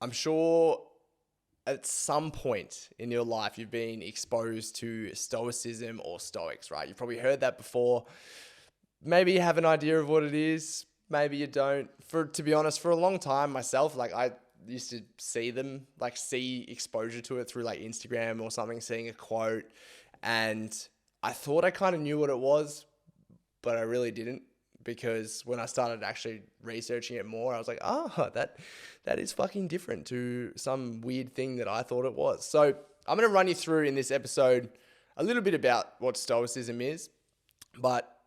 I'm sure at some point in your life, you've been exposed to Stoicism or Stoics, right? You've probably heard that before. Maybe you have an idea of what it is. Maybe you don't. To be honest, for a long time myself, like I used to see exposure to it through like Instagram or something, seeing a quote. And I thought I kind of knew what it was, but I really didn't. Because when I started actually researching it more, I was like, that is fucking different to some weird thing that I thought it was. So I'm going to run you through in this episode a little bit about what Stoicism is, but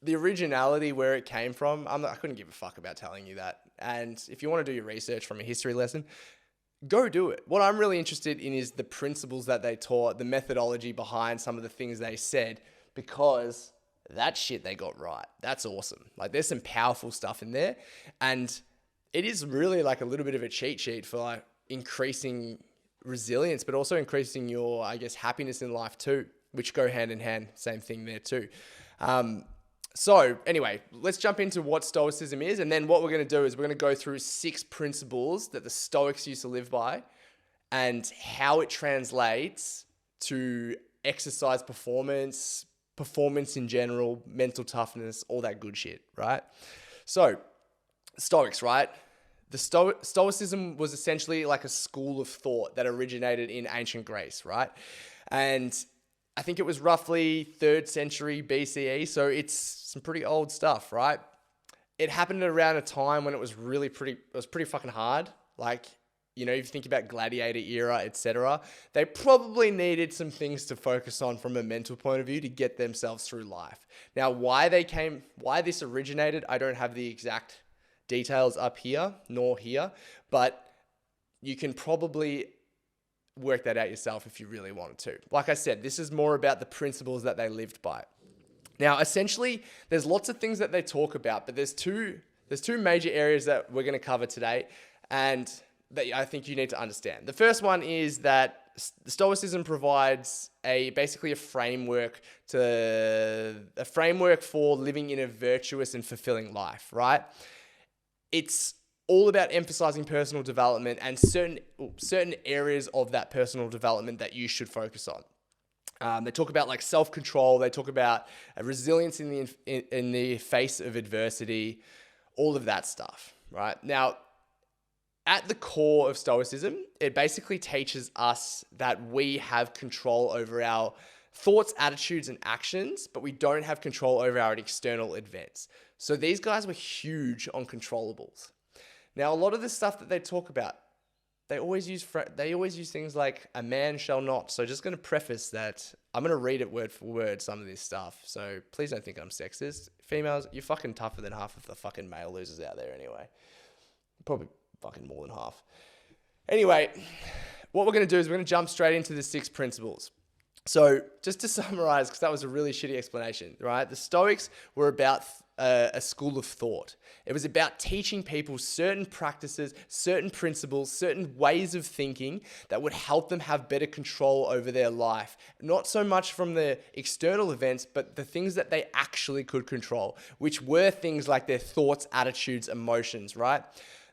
the originality, where it came from, I couldn't give a fuck about telling you that. And if you want to do your research from a history lesson, go do it. What I'm really interested in is the principles that they taught, the methodology behind some of the things they said, because that shit they got right. That's awesome. Like there's some powerful stuff in there, and it is really like a little bit of a cheat sheet for like increasing resilience, but also increasing your, I guess, happiness in life too, which go hand in hand. Same thing there too. So anyway, let's jump into what Stoicism is. And then what we're going to do is we're going to go through 6 principles that the Stoics used to live by and how it translates to exercise performance in general, mental toughness, all that good shit, right? So, Stoics, right? The Stoicism was essentially like a school of thought that originated in ancient Greece, right? And I think it was roughly 3rd century BCE, so it's some pretty old stuff, right? It happened around a time when it was pretty fucking hard. Like, you know, if you think about gladiator era, etc., they probably needed some things to focus on from a mental point of view to get themselves through life. Now, why this originated, I don't have the exact details up here, nor here, but you can probably work that out yourself if you really wanted to. Like I said, this is more about the principles that they lived by. Now, essentially, there's lots of things that they talk about, but there's two major areas that we're going to cover today, and that I think you need to understand. The first one is that Stoicism provides basically a framework for living in a virtuous and fulfilling life, right? It's all about emphasizing personal development and certain areas of that personal development that you should focus on. They talk about like self-control. They talk about resilience in the face of adversity, all of that stuff, right? Now, at the core of Stoicism, it basically teaches us that we have control over our thoughts, attitudes, and actions, but we don't have control over our external events. So these guys were huge on controllables. Now, a lot of the stuff that they talk about, they always use things like "a man shall not." So just going to preface that I'm going to read it word for word, some of this stuff. So please don't think I'm sexist. Females, you're fucking tougher than half of the fucking male losers out there anyway. Probably fucking more than half. Anyway, what we're going to do is we're going to jump straight into the 6 principles. So just to summarize, because that was a really shitty explanation, right? The Stoics were about a school of thought. It was about teaching people certain practices, certain principles, certain ways of thinking that would help them have better control over their life. Not so much from the external events, but the things that they actually could control, which were things like their thoughts, attitudes, emotions, right?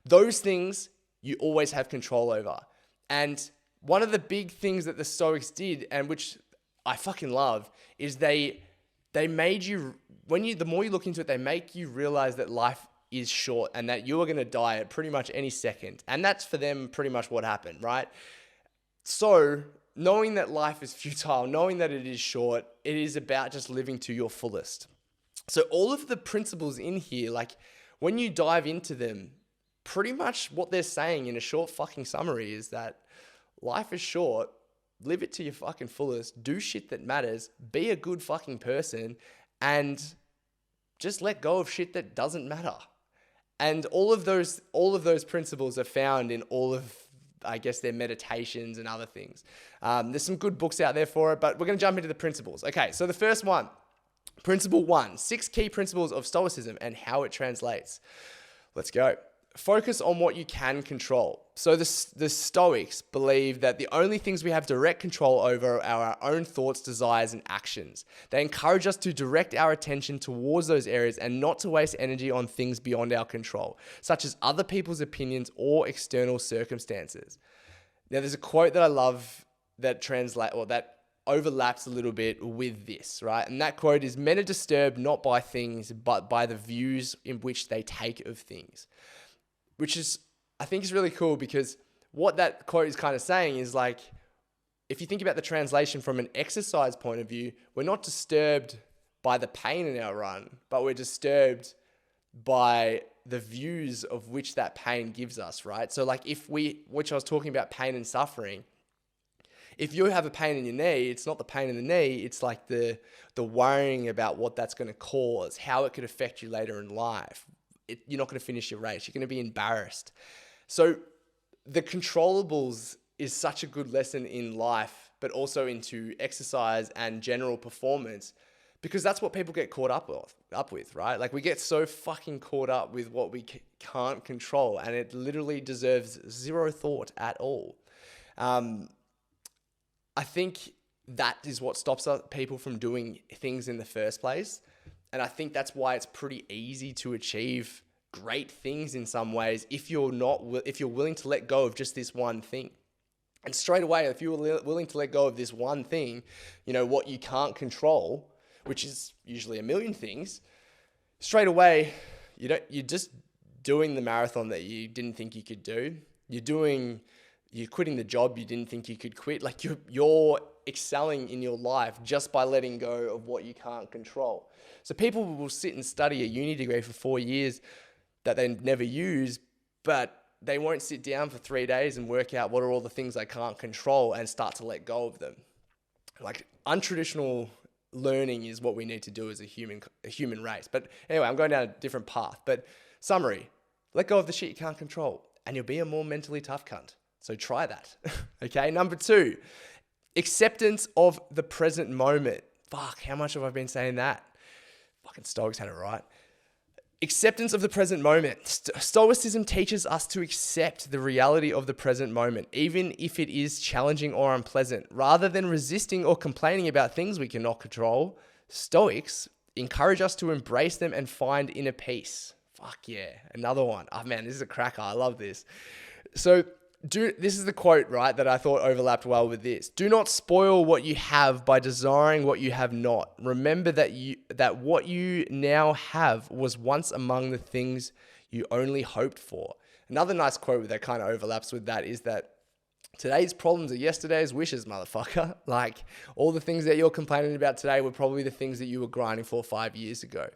Those things you always have control over. And one of the big things that the Stoics did, and which I fucking love, is they made you, the more you look into it, they make you realize that life is short and that you are going to die at pretty much any second. And that's for them pretty much what happened, right? So knowing that life is futile, knowing that it is short, it is about just living to your fullest. So all of the principles in here, like when you dive into them, pretty much what they're saying in a short fucking summary is that life is short, live it to your fucking fullest, do shit that matters, be a good fucking person, and just let go of shit that doesn't matter. And all of those principles are found in all of, I guess, their meditations and other things. There's some good books out there for it, but we're going to jump into the principles. Okay, so the first one, principle 1, 6 key principles of Stoicism and how it translates. Let's go. focus on what you can control. So the Stoics believe that the only things we have direct control over are our own thoughts, desires, and actions. They encourage us to direct our attention towards those areas and not to waste energy on things beyond our control, such as other people's opinions or external circumstances. Now, there's a quote that I love that that overlaps a little bit with this, right? And that quote is, "Men are disturbed not by things, but by the views in which they take of things." Which is, I think, is really cool, because what that quote is kind of saying is like, if you think about the translation from an exercise point of view, we're not disturbed by the pain in our run, but we're disturbed by the views of which that pain gives us, right? So like which I was talking about pain and suffering, if you have a pain in your knee, it's not the pain in the knee, it's like the worrying about what that's going to cause, how it could affect you later in life. You're not going to finish your race. You're going to be embarrassed. So the controllables is such a good lesson in life, but also into exercise and general performance, because that's what people get caught up with, right? Like, we get so fucking caught up with what we can't control, and it literally deserves zero thought at all. I think that is what stops people from doing things in the first place. And I think that's why it's pretty easy to achieve great things in some ways if you're willing to let go of just this one thing. And straight away, if you're willing to let go of this one thing, what you can't control, which is usually a million things, straight away, you're just doing the marathon that you didn't think you could do. You're quitting the job you didn't think you could quit. Like, you're excelling in your life just by letting go of what you can't control. So people will sit and study a uni degree for 4 years that they never use, but they won't sit down for 3 days and work out what are all the things they can't control and start to let go of them. Like, untraditional learning is what we need to do as a human race. But anyway, I'm going down a different path. But summary, let go of the shit you can't control and you'll be a more mentally tough cunt. So try that. Okay. Number 2, acceptance of the present moment. Fuck, how much have I been saying that? Fucking Stoics had it right. Acceptance of the present moment. Stoicism teaches us to accept the reality of the present moment, even if it is challenging or unpleasant. Rather than resisting or complaining about things we cannot control, Stoics encourage us to embrace them and find inner peace. Fuck yeah. Another one. Oh man, this is a cracker. I love this. So this is the quote, right, that I thought overlapped well with this. Do not spoil what you have by desiring what you have not. Remember that what you now have was once among the things you only hoped for. Another nice quote that kind of overlaps with that is that today's problems are yesterday's wishes, motherfucker. Like, all the things that you're complaining about today were probably the things that you were grinding for 5 years ago.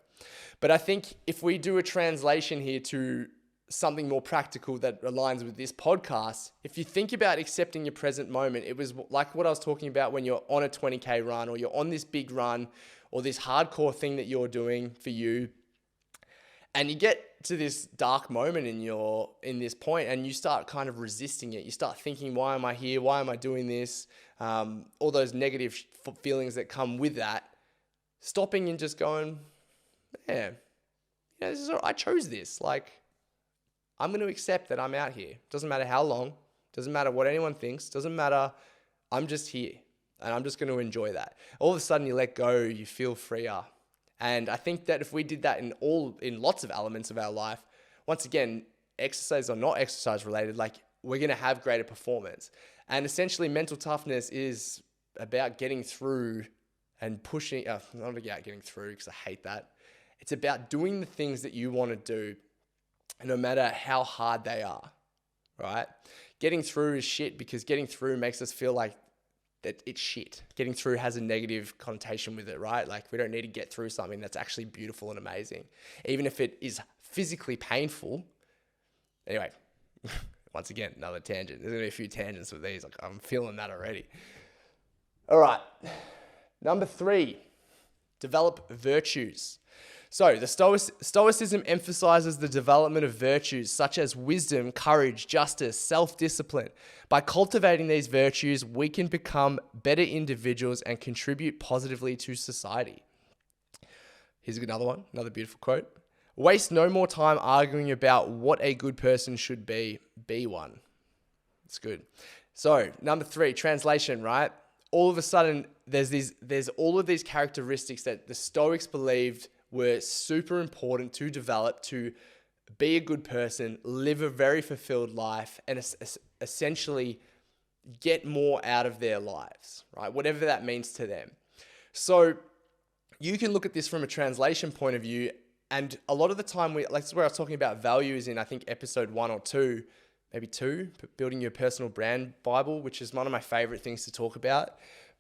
But I think if we do a translation here to something more practical that aligns with this podcast, if you think about accepting your present moment, it was like what I was talking about when you're on a 20K run, or you're on this big run, or this hardcore thing that you're doing for you, and you get to this dark moment in this point, and you start kind of resisting it. You start thinking, why am I here? Why am I doing this? All those negative feelings that come with that. Stopping and just going, I chose this. Like, I'm going to accept that I'm out here. Doesn't matter how long. Doesn't matter what anyone thinks. Doesn't matter. I'm just here, and I'm just going to enjoy that. All of a sudden, you let go. You feel freer. And I think that if we did that in lots of elements of our life, once again, exercise or not exercise related, like, we're going to have greater performance. And essentially, mental toughness is about getting through and pushing. Not about getting through, because I hate that. It's about doing the things that you want to do, no matter how hard they are, right? Getting through is shit, because getting through makes us feel like that it's shit. Getting through has a negative connotation with it, right? Like, we don't need to get through something that's actually beautiful and amazing, even if it is physically painful. Anyway, once again, another tangent. There's going to be a few tangents with these. Like, I'm feeling that already. All right. Number 3, develop virtues. So the Stoicism emphasizes the development of virtues such as wisdom, courage, justice, self-discipline. By cultivating these virtues, we can become better individuals and contribute positively to society. Here's another one, another beautiful quote. Waste no more time arguing about what a good person should be. Be one. It's good. So, number 3, translation, right? All of a sudden, there's all of these characteristics that the Stoics believed were super important to develop to be a good person, live a very fulfilled life, and essentially get more out of their lives, right? Whatever that means to them. So you can look at this from a translation point of view, and a lot of the time, that's where I was talking about values in, I think, episode 1 or 2, maybe 2, building your personal brand Bible, which is one of my favorite things to talk about.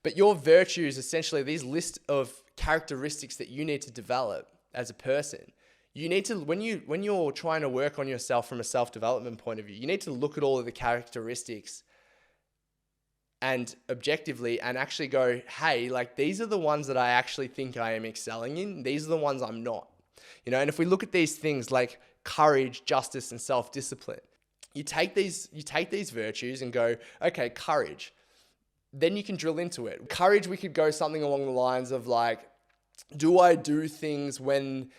But your virtues, essentially, these list of characteristics that you need to develop as a person. You need to, when you're trying to work on yourself from a self-development point of view, you need to look at all of the characteristics and objectively and actually go, hey, like these are the ones that I actually think I am excelling in. These are the ones I'm not. And if we look at these things like courage, justice, and self-discipline, you take these virtues and go, okay, courage. Then you can drill into it. Courage, we could go something along the lines of like, do I do things when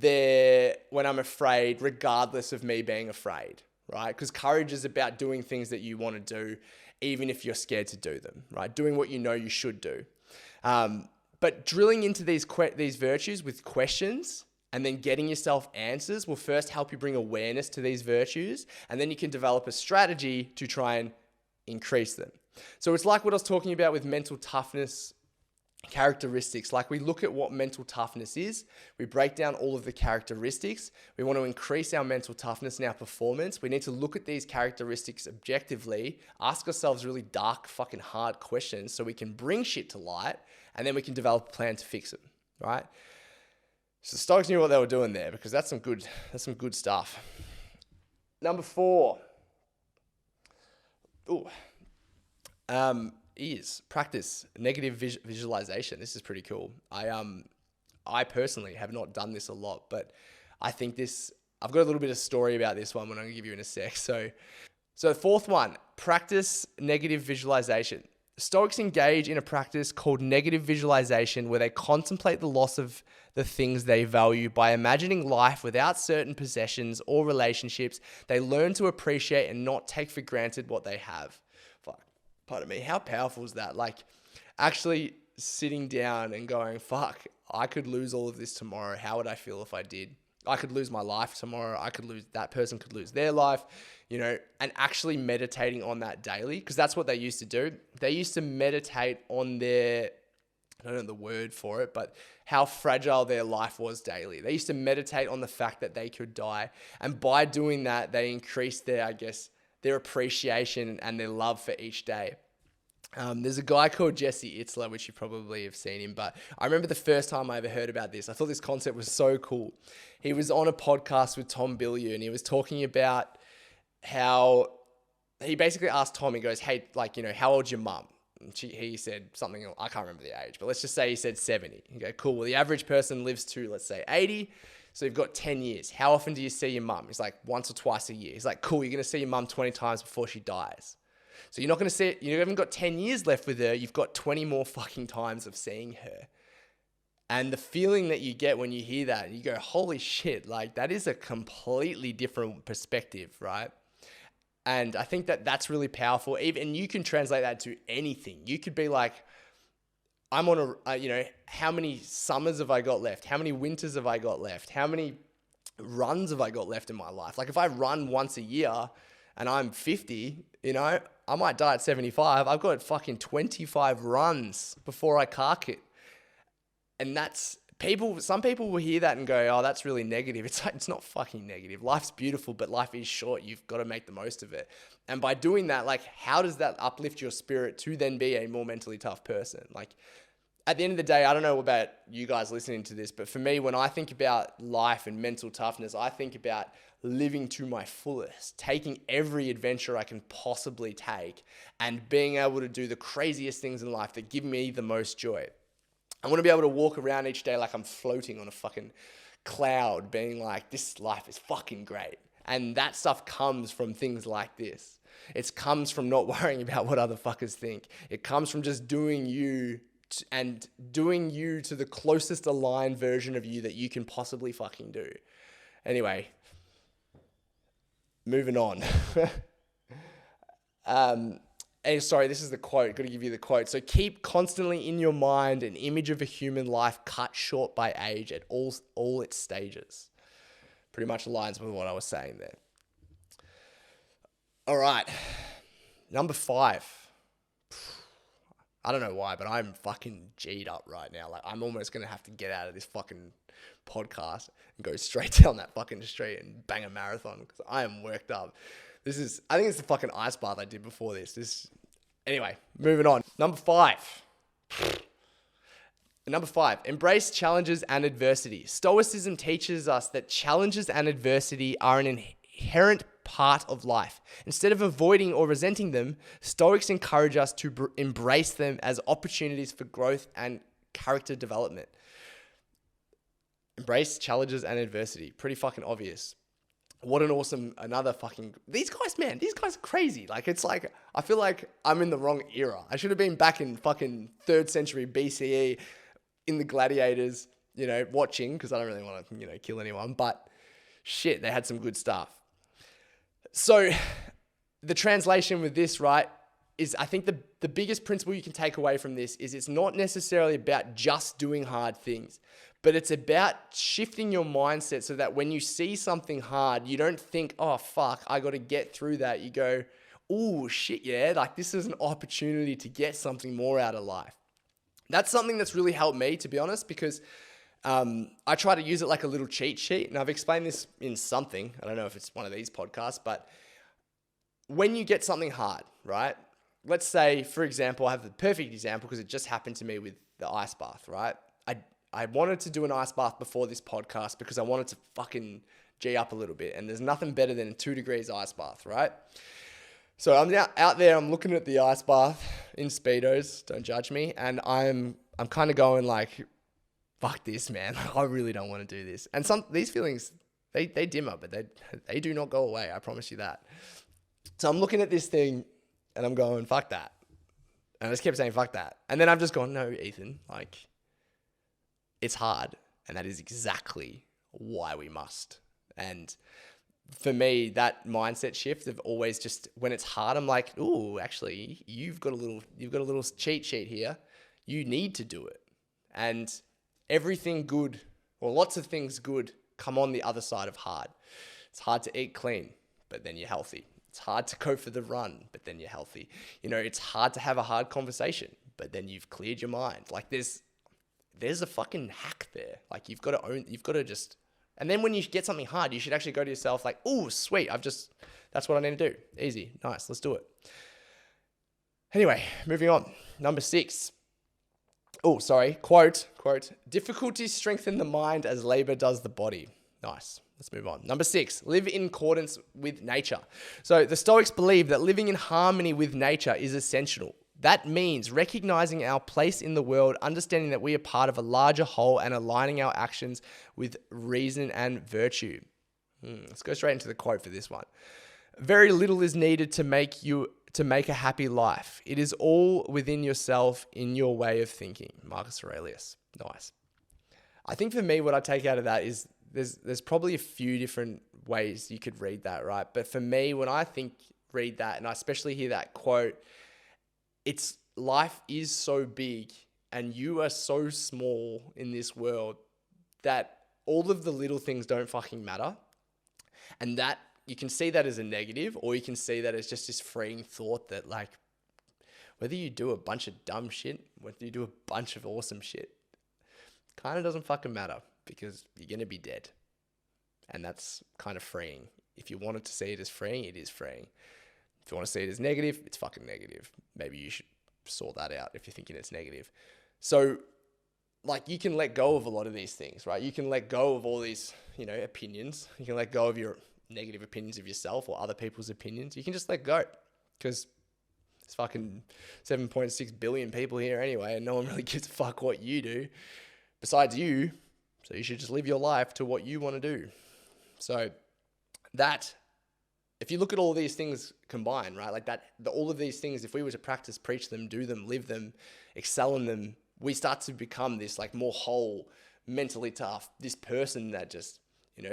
I'm afraid, regardless of me being afraid, right? Because courage is about doing things that you want to do, even if you're scared to do them, right? Doing what you know you should do. But drilling into these virtues with questions and then getting yourself answers will first help you bring awareness to these virtues, and then you can develop a strategy to try and increase them. So it's like what I was talking about with mental toughness characteristics. Like we look at what mental toughness is, we break down all of the characteristics. We want to increase our mental toughness and our performance. We need to look at these characteristics objectively, ask ourselves really dark, fucking hard questions so we can bring shit to light, and then we can develop a plan to fix it, right? So Stoics knew what they were doing there, because that's some good stuff. Number 4. Is practice negative visualization. This is pretty cool. I personally have not done this a lot, but I think I've got a little bit of story about this one when I'm going to give you in a sec. So the 4th one, practice negative visualization. Stoics engage in a practice called negative visualization, where they contemplate the loss of the things they value by imagining life without certain possessions or relationships. They learn to appreciate and not take for granted what they have. Pardon me, how powerful is that? Like actually sitting down and going, fuck, I could lose all of this tomorrow. How would I feel if I did? I could lose my life tomorrow. That person could lose their life, and actually meditating on that daily, because that's what they used to do. They used to meditate on I don't know the word for it, but how fragile their life was daily. They used to meditate on the fact that they could die. And by doing that, they increased their appreciation and their love for each day. There's a guy called Jesse Itzler, which you probably have seen him, but I remember the first time I ever heard about this. I thought this concept was so cool. He was on a podcast with Tom Bilyeu, and he was talking about how he basically asked Tom, he goes, hey, how old's your mum? And he said something, I can't remember the age, but let's just say he said 70. You go, cool. Well, the average person lives to, let's say, 80. So you've got 10 years. How often do you see your mum? He's like, once or twice a year. He's like, cool, you're going to see your mum 20 times before she dies. So you're not going to see it. You haven't got 10 years left with her. You've got 20 more fucking times of seeing her. And the feeling that you get when you hear that, you go, holy shit, like that is a completely different perspective, right? And I think that that's really powerful. And you can translate that to anything. You could be like, I'm on how many summers have I got left? How many winters have I got left? How many runs have I got left in my life? Like if I run once a year and I'm 50, I might die at 75. I've got fucking 25 runs before I cark it. And some people will hear that and go, oh, that's really negative. It's like, it's not fucking negative. Life's beautiful, but life is short. You've got to make the most of it. And by doing that, like, how does that uplift your spirit to then be a more mentally tough person? Like, at the end of the day, I don't know about you guys listening to this, but for me, when I think about life and mental toughness, I think about living to my fullest, taking every adventure I can possibly take and being able to do the craziest things in life that give me the most joy. I want to be able to walk around each day like I'm floating on a fucking cloud, being like, this life is fucking great. And that stuff comes from things like this. It comes from not worrying about what other fuckers think. It comes from just doing you and doing you to the closest aligned version of you that you can possibly fucking do. Anyway, moving on. Sorry, this is the quote. Got to give you the quote. So keep constantly in your mind an image of a human life cut short by age at all its stages. Pretty much aligns with what I was saying there. All right. Number 5. I don't know why, but I'm fucking G'd up right now. Like, I'm almost going to have to get out of this fucking podcast and go straight down that fucking street and bang a marathon because I am worked up. I think it's the fucking ice bath I did before this. Anyway, moving on. Number 5. Number 5, embrace challenges and adversity. Stoicism teaches us that challenges and adversity are an inherent part of life. Instead of avoiding or resenting them, Stoics encourage us to embrace them as opportunities for growth and character development. Embrace challenges and adversity. Pretty fucking obvious. What an awesome, these guys are crazy. Like, it's like, I feel like I'm in the wrong era. I should have been back in fucking 3rd century BCE in the gladiators, watching, because I don't really want to, kill anyone, but shit, they had some good stuff. So the translation with this, right, is I think the biggest principle you can take away from this is it's not necessarily about just doing hard things, but it's about shifting your mindset so that when you see something hard, you don't think, oh, fuck, I got to get through that. You go, oh, shit, yeah, like this is an opportunity to get something more out of life. That's something that's really helped me, to be honest, because I try to use it like a little cheat sheet. And I've explained this in something. I don't know if it's one of these podcasts, but when you get something hard, right? Let's say, for example, I have the perfect example because it just happened to me with the ice bath, right? I wanted to do an ice bath before this podcast because I wanted to fucking G up a little bit. And there's nothing better than a 2 degrees ice bath, right? So I'm out there, I'm looking at the ice bath in Speedos, don't judge me. And I'm kind of going like, fuck this, man. I really don't want to do this. And these feelings, they dimmer, but they do not go away. I promise you that. So I'm looking at this thing and I'm going, fuck that. And I just kept saying, fuck that. And then I've just gone, no, Ethan, like, it's hard. And that is exactly why we must. And for me, that mindset shift of always just, when it's hard, I'm like, ooh, actually, you've got a little cheat sheet here. You need to do it. And everything good, or lots of things good, come on the other side of hard. It's hard to eat clean, but then you're healthy. It's hard to go for the run, but then you're healthy. It's hard to have a hard conversation, but then you've cleared your mind. Like there's a fucking hack there. Like you've got to just, and then when you get something hard, you should actually go to yourself like, oh, sweet. That's what I need to do. Easy. Nice. Let's do it. Anyway, moving on. Number 6. Oh, sorry. Quote, difficulties strengthen the mind as labor does the body. Nice. Let's move on. Number 6, live in accordance with nature. So the Stoics believe that living in harmony with nature is essential. That means recognizing our place in the world, understanding that we are part of a larger whole, and aligning our actions with reason and virtue. Let's go straight into the quote for this one. Very little is needed to make a happy life. It is all within yourself in your way of thinking. Marcus Aurelius. Nice. I think for me, what I take out of that is there's probably a few different ways you could read that, right? But for me, when I read that, and I especially hear that quote, it's life is so big and you are so small in this world that all of the little things don't fucking matter. And that you can see that as a negative, or you can see that as just this freeing thought that, like, whether you do a bunch of dumb shit, whether you do a bunch of awesome shit, kind of doesn't fucking matter because you're going to be dead. And that's kind of freeing. If you wanted to see it as freeing, it is freeing. If you want to see it as negative, it's fucking negative. Maybe you should sort that out if you're thinking it's negative. So, like, you can let go of a lot of these things, right? You can let go of all these, opinions. You can let go of your negative opinions of yourself or other people's opinions. You can just let go because there's fucking 7.6 billion people here anyway, and no one really gives a fuck what you do besides you. So you should just live your life to what you want to do. So that, if you look at all these things combined, right, like that, all of these things, if we were to practice, preach them, do them, live them, excel in them, we start to become this like more whole, mentally tough, this person that just,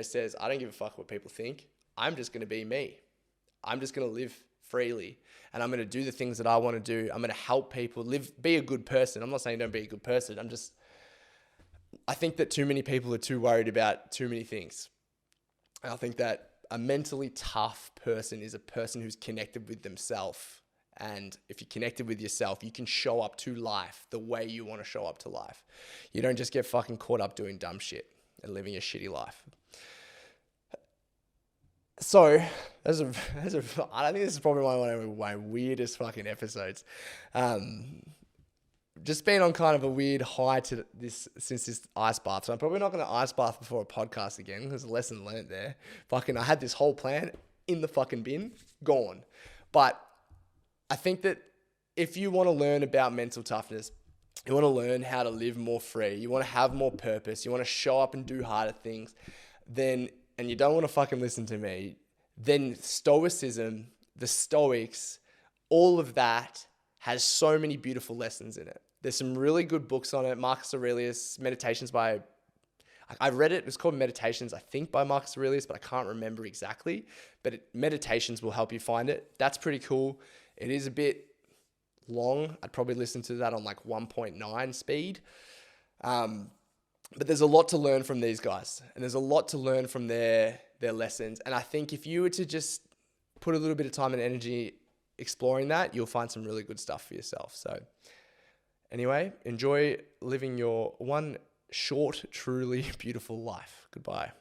says, I don't give a fuck what people think. I'm just going to be me. I'm just going to live freely, and I'm going to do the things that I want to do. I'm going to help people be a good person. I'm not saying don't be a good person. I think that too many people are too worried about too many things. And I think that a mentally tough person is a person who's connected with themselves. And if you're connected with yourself, you can show up to life the way you want to show up to life. You don't just get fucking caught up doing dumb shit and living a shitty life. So, I think this is probably one of my weirdest fucking episodes. Just been on kind of a weird high since this ice bath. So I'm probably not going to ice bath before a podcast again. There's a lesson learned there. I had this whole plan in the fucking bin, gone. But I think that if you want to learn about mental toughness, you want to learn how to live more free, you want to have more purpose, you want to show up and do harder things, and you don't want to fucking listen to me, then Stoicism, the Stoics, all of that has so many beautiful lessons in it. There's some really good books on it. Marcus Aurelius, I read it. It was called Meditations, I think, by Marcus Aurelius, but I can't remember exactly. But Meditations will help you find it. That's pretty cool. It is a bit long. I'd probably listen to that on like 1.9 speed. But there's a lot to learn from these guys, and there's a lot to learn from their lessons. And I think if you were to just put a little bit of time and energy exploring that, you'll find some really good stuff for yourself. So anyway, enjoy living your one short, truly beautiful life. Goodbye.